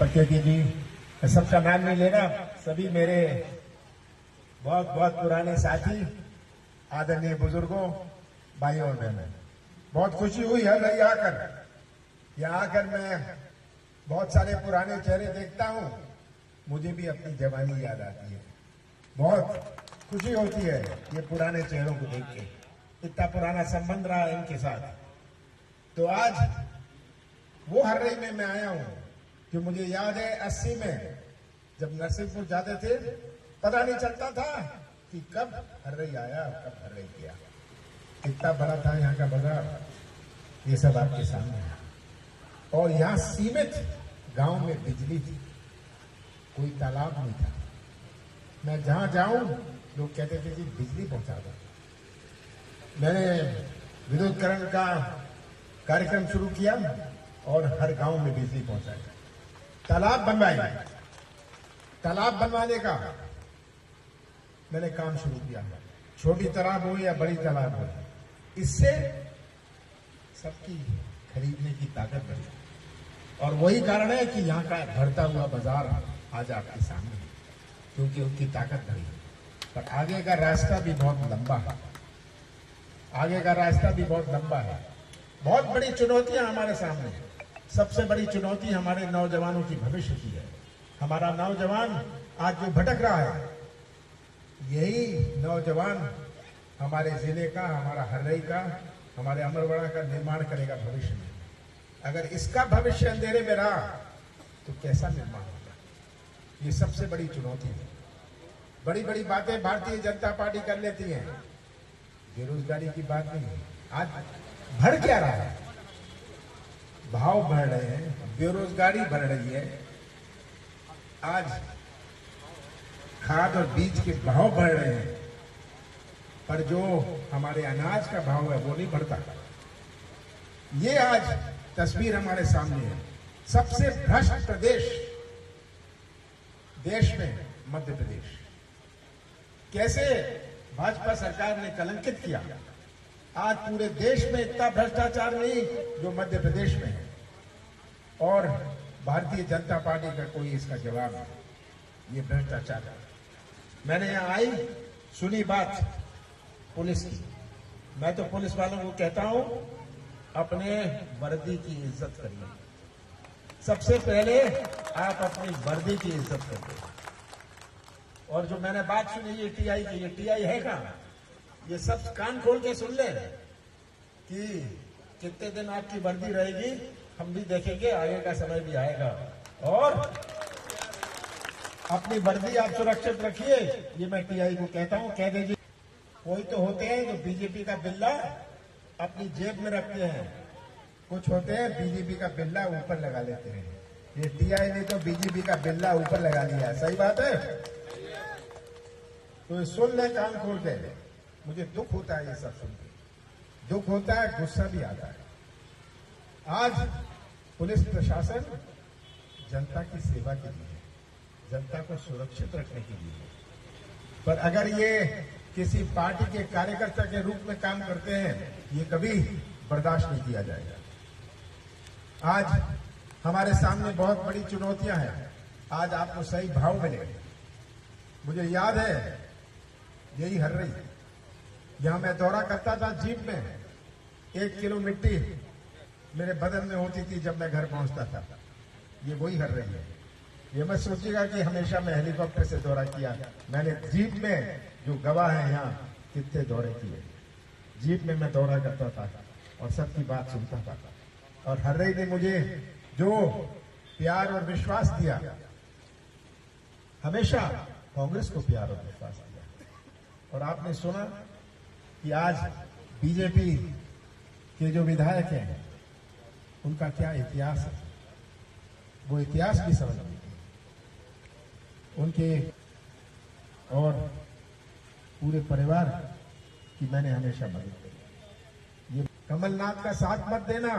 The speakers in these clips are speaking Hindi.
प्रत्येकी जी, सबका नाम नहीं लेना, सभी मेरे बहुत बहुत पुराने साथी, आदरणीय बुजुर्गों, भाइयों और बहनों, बहुत खुशी हुई है मैं यहाँ आकर मैं बहुत सारे पुराने चेहरे देखता हूं, मुझे भी अपनी जवानी याद आती है। बहुत खुशी होती है ये पुराने चेहरों को देख के, इतना पुराना संबंध रहा इनके साथ। तो आज वो हर्रई में मैं आया हूं कि मुझे याद है 80 में जब नरसिंहपुर जाते थे, पता नहीं चलता था कि कब हर्रई आया, कब हर्रई गया। कितना बड़ा था यहाँ का बाजार, ये सब आपके सामने है। और यहाँ सीमित गांव में बिजली थी, कोई तालाब नहीं था। मैं जहां जाऊं लोग कहते थे कि बिजली पहुंचा दो। मैंने विद्युतीकरण का कार्यक्रम शुरू किया और हर गांव में बिजली पहुंचाई। तालाब बनवाए, तालाब बनवाने का मैंने काम शुरू किया, छोटी तालाब हो या बड़ी तालाब हो, इससे सबकी खरीदने की ताकत बढ़ी। और वही कारण है कि यहाँ का बढ़ता हुआ बाजार आज आपके सामने है, क्योंकि उनकी ताकत बढ़ी। पर आगे का रास्ता भी बहुत लंबा है, आगे का रास्ता भी बहुत लंबा है। बहुत बड़ी चुनौतियां हमारे सामने हैं। सबसे बड़ी चुनौती हमारे नौजवानों की भविष्य की है। हमारा नौजवान आज जो भटक रहा है, यही नौजवान हमारे जिले का, हमारा हर्रई का, हमारे अमरवाड़ा का निर्माण करेगा भविष्य में। अगर इसका भविष्य अंधेरे में रहा तो कैसा निर्माण होगा? ये सबसे बड़ी चुनौती है। बड़ी बड़ी बातें भारतीय जनता पार्टी कर लेती है, बेरोजगारी की बात नहीं है। आज बढ़ क्या रहा है? भाव बढ़ रहे हैं, बेरोजगारी बढ़ रही है। आज खाद और बीज के भाव बढ़ रहे हैं, पर जो हमारे अनाज का भाव है वो नहीं बढ़ता। ये आज तस्वीर हमारे सामने है। सबसे भ्रष्ट प्रदेश देश में मध्य प्रदेश, कैसे भाजपा सरकार ने कलंकित किया। आज पूरे देश में इतना भ्रष्टाचार नहीं जो मध्य प्रदेश में है, और भारतीय जनता पार्टी का कोई इसका जवाब नहीं। ये भ्रष्टाचार है। मैंने यहाँ आई, सुनी बात पुलिस की। मैं तो पुलिस वालों को कहता हूं, अपने वर्दी की इज्जत करिए। सबसे पहले आप अपनी वर्दी की इज्जत करिए। और जो मैंने बात सुनी ये टीआई की, ये टीआई है कहां? ये सब कान खोल के सुन ले कि कितने दिन आपकी वर्दी रहेगी, हम भी देखेंगे, आगे का समय भी आएगा। और अपनी वर्दी आप सुरक्षित रखिए, ये मैं टीआई को कहता हूं, कह दीजिए। कोई तो होते हैं जो बीजेपी का बिल्ला अपनी जेब में रखते हैं, कुछ होते हैं बीजेपी का बिल्ला ऊपर लगा लेते हैं। ये टीआई ने तो बीजेपी का बिल्ला ऊपर लगा लिया है। सही बात है? तो सुन ले कान खोल के। मुझे दुख होता है ये सब सुन के, दुख होता है, गुस्सा भी आता है। आज पुलिस प्रशासन जनता की सेवा के लिए, जनता को सुरक्षित रखने के लिए, पर अगर ये किसी पार्टी के कार्यकर्ता के रूप में काम करते हैं, ये कभी बर्दाश्त नहीं किया जाएगा। आज हमारे सामने बहुत बड़ी चुनौतियां हैं। आज आपको सही भाव मिले। मुझे याद है यही हर्रई, यहां मैं दौरा करता था जीप में, 1 किलो मिट्टी मेरे बदन में होती थी जब मैं घर पहुंचता था। ये वही हर्रई है। ये मत सोचिएगा कि हमेशा मैं हेलीकॉप्टर से दौरा किया। मैंने जीप में, जो गवाह है यहाँ, कितने दौरे किए। जीप में मैं दौरा करता था और सबकी बात सुनता था। और हर्रई ने मुझे जो प्यार और विश्वास दिया, हमेशा कांग्रेस को प्यार और विश्वास दिया। और आपने सुना कि आज बीजेपी के जो विधायक हैं, उनका क्या इतिहास है, वो इतिहास भी समझ लीजिए उनके और पूरे परिवार की। मैंने हमेशा मदद की। ये कमलनाथ का साथ मत देना,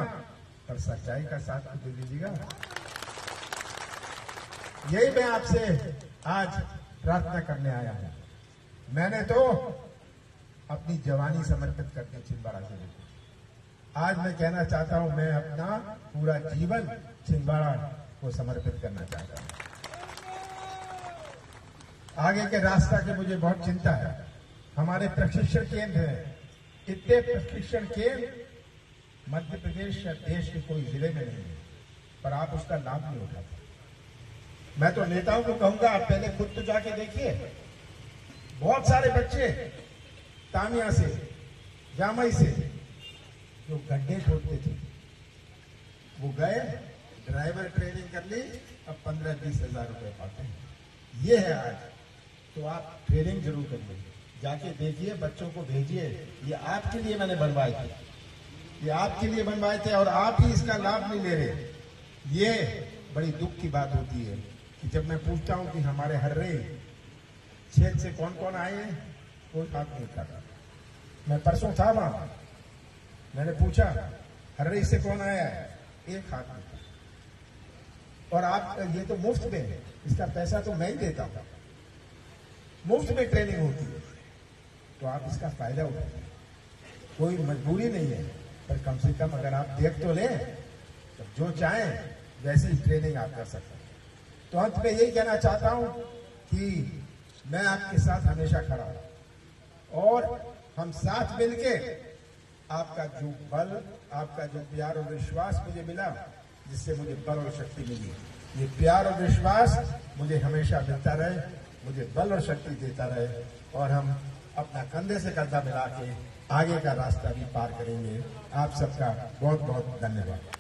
पर सच्चाई का साथ तो दे दीजिएगा। यही मैं आपसे आज प्रार्थना करने आया हूं। मैंने तो अपनी जवानी समर्पित कर दी छिंदवाड़ा जिले को। आज मैं कहना चाहता हूं, मैं अपना पूरा जीवन छिंदवाड़ा वो समर्पित करना चाहता हूं। आगे के रास्ता की मुझे बहुत चिंता है। हमारे प्रशिक्षण केंद्र हैं, इतने प्रशिक्षण केंद्र मध्य प्रदेश या देश के कोई जिले में नहीं है, पर आप उसका लाभ नहीं उठाते। मैं तो नेताओं को कहूंगा, आप पहले खुद तो जाके देखिए। बहुत सारे बच्चे तामिया से, जामई से जो गड्ढे खोदते थे, वो गए, ड्राइवर ट्रेनिंग कर ली, अब 15-20 हजार रुपए पाते हैं। ये है आज। तो आप ट्रेनिंग जरूर करिए, जाके देखिए, बच्चों को भेजिए। ये आपके लिए मैंने बनवाए थे, ये आपके लिए बनवाए थे, और आप ही इसका लाभ नहीं ले रहे। ये बड़ी दुख की बात होती है कि जब मैं पूछता हूं कि हमारे हर्रे क्षेत्र से कौन कौन आए हैं, कोई बात नहीं कर रहा। मैं परसों था वहां, मैंने पूछा हर्रे से कौन आया है, एक हाथ में। और आप ये तो मुफ्त में, इसका पैसा तो मैं ही देता हूं, मुफ्त में ट्रेनिंग होती है, तो आप इसका फायदा उठाइए। कोई मजबूरी नहीं है, पर कम से कम अगर आप देख तो लें, तो जो चाहें वैसी ही ट्रेनिंग आप कर सकते हैं। तो अंत में यही कहना चाहता हूं कि मैं आपके साथ हमेशा खड़ा हूं, और हम साथ मिलके आपका जो बल, आपका जो प्यार और विश्वास मुझे मिला, जिससे मुझे बल और शक्ति मिली, ये प्यार और विश्वास मुझे हमेशा मिलता रहे, मुझे बल और शक्ति देता रहे, और हम अपना कंधे से कंधा मिला के आगे का रास्ता भी पार करेंगे। आप सबका बहुत बहुत धन्यवाद।